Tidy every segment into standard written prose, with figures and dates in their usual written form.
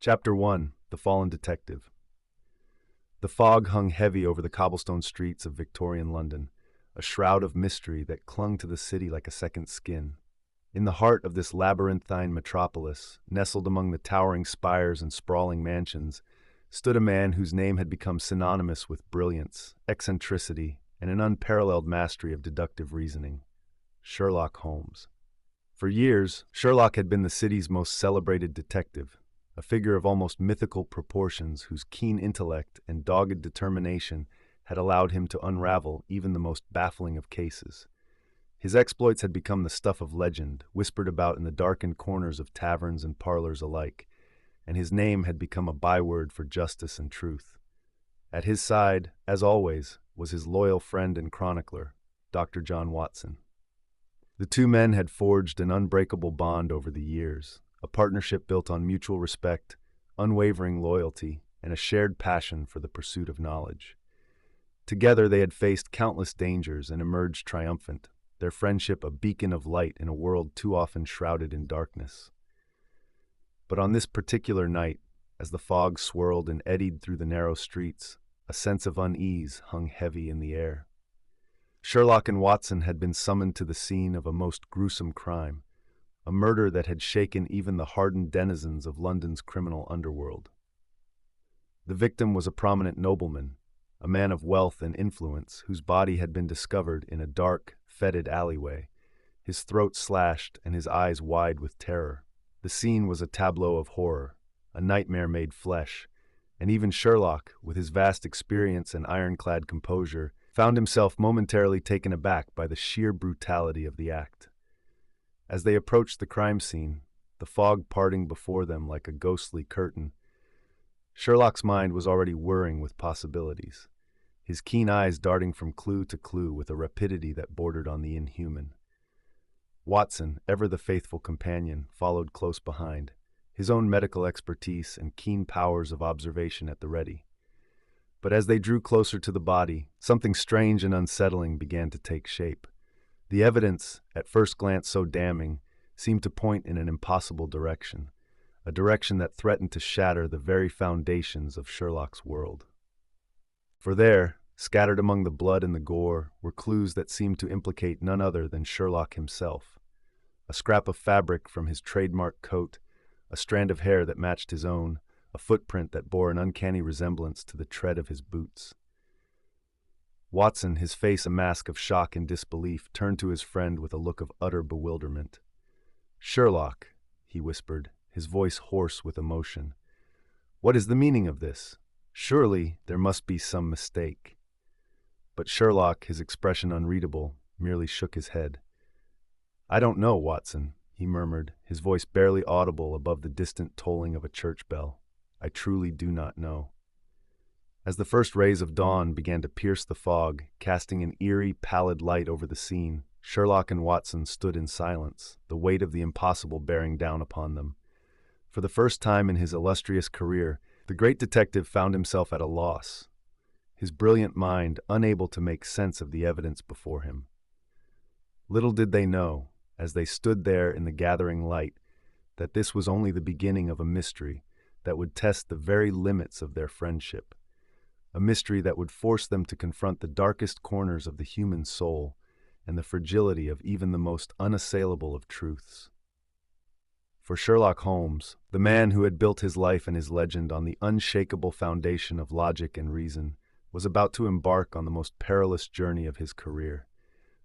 Chapter 1: The Fallen Detective. The fog hung heavy over the cobblestone streets of Victorian London, a shroud of mystery that clung to the city like a second skin. In the heart of this labyrinthine metropolis, nestled among the towering spires and sprawling mansions, stood a man whose name had become synonymous with brilliance, eccentricity, and an unparalleled mastery of deductive reasoning: Sherlock Holmes. For years, Sherlock had been the city's most celebrated detective, a figure of almost mythical proportions whose keen intellect and dogged determination had allowed him to unravel even the most baffling of cases. His exploits had become the stuff of legend, whispered about in the darkened corners of taverns and parlors alike, and his name had become a byword for justice and truth. At his side, as always, was his loyal friend and chronicler, Dr. John Watson. The two men had forged an unbreakable bond over the years, a partnership built on mutual respect, unwavering loyalty, and a shared passion for the pursuit of knowledge. Together they had faced countless dangers and emerged triumphant, their friendship a beacon of light in a world too often shrouded in darkness. But on this particular night, as the fog swirled and eddied through the narrow streets, a sense of unease hung heavy in the air. Sherlock and Watson had been summoned to the scene of a most gruesome crime, a murder that had shaken even the hardened denizens of London's criminal underworld. The victim was a prominent nobleman, a man of wealth and influence whose body had been discovered in a dark, fetid alleyway, his throat slashed and his eyes wide with terror. The scene was a tableau of horror, a nightmare made flesh, and even Sherlock, with his vast experience and ironclad composure, found himself momentarily taken aback by the sheer brutality of the act. As they approached the crime scene, the fog parting before them like a ghostly curtain, Sherlock's mind was already whirring with possibilities, his keen eyes darting from clue to clue with a rapidity that bordered on the inhuman. Watson, ever the faithful companion, followed close behind, his own medical expertise and keen powers of observation at the ready. But as they drew closer to the body, something strange and unsettling began to take shape. The evidence, at first glance so damning, seemed to point in an impossible direction, a direction that threatened to shatter the very foundations of Sherlock's world. For there, scattered among the blood and the gore, were clues that seemed to implicate none other than Sherlock himself. A scrap of fabric from his trademark coat, a strand of hair that matched his own, a footprint that bore an uncanny resemblance to the tread of his boots. Watson, his face a mask of shock and disbelief, turned to his friend with a look of utter bewilderment. "Sherlock," he whispered, his voice hoarse with emotion, "what is the meaning of this? Surely there must be some mistake." But Sherlock, his expression unreadable, merely shook his head. "I don't know, Watson," he murmured, his voice barely audible above the distant tolling of a church bell. "I truly do not know." As the first rays of dawn began to pierce the fog, casting an eerie, pallid light over the scene, Sherlock and Watson stood in silence, the weight of the impossible bearing down upon them. For the first time in his illustrious career, the great detective found himself at a loss, his brilliant mind unable to make sense of the evidence before him. Little did they know, as they stood there in the gathering light, that this was only the beginning of a mystery that would test the very limits of their friendship, a mystery that would force them to confront the darkest corners of the human soul and the fragility of even the most unassailable of truths. For Sherlock Holmes, the man who had built his life and his legend on the unshakable foundation of logic and reason, was about to embark on the most perilous journey of his career,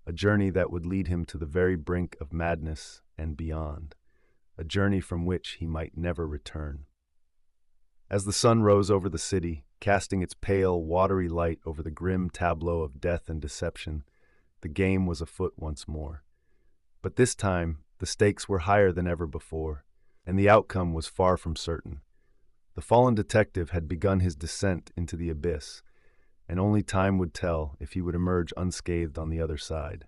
a journey that would lead him to the very brink of madness and beyond, a journey from which he might never return. As the sun rose over the city, casting its pale, watery light over the grim tableau of death and deception, the game was afoot once more. But this time, the stakes were higher than ever before, and the outcome was far from certain. The fallen detective had begun his descent into the abyss, and only time would tell if he would emerge unscathed on the other side.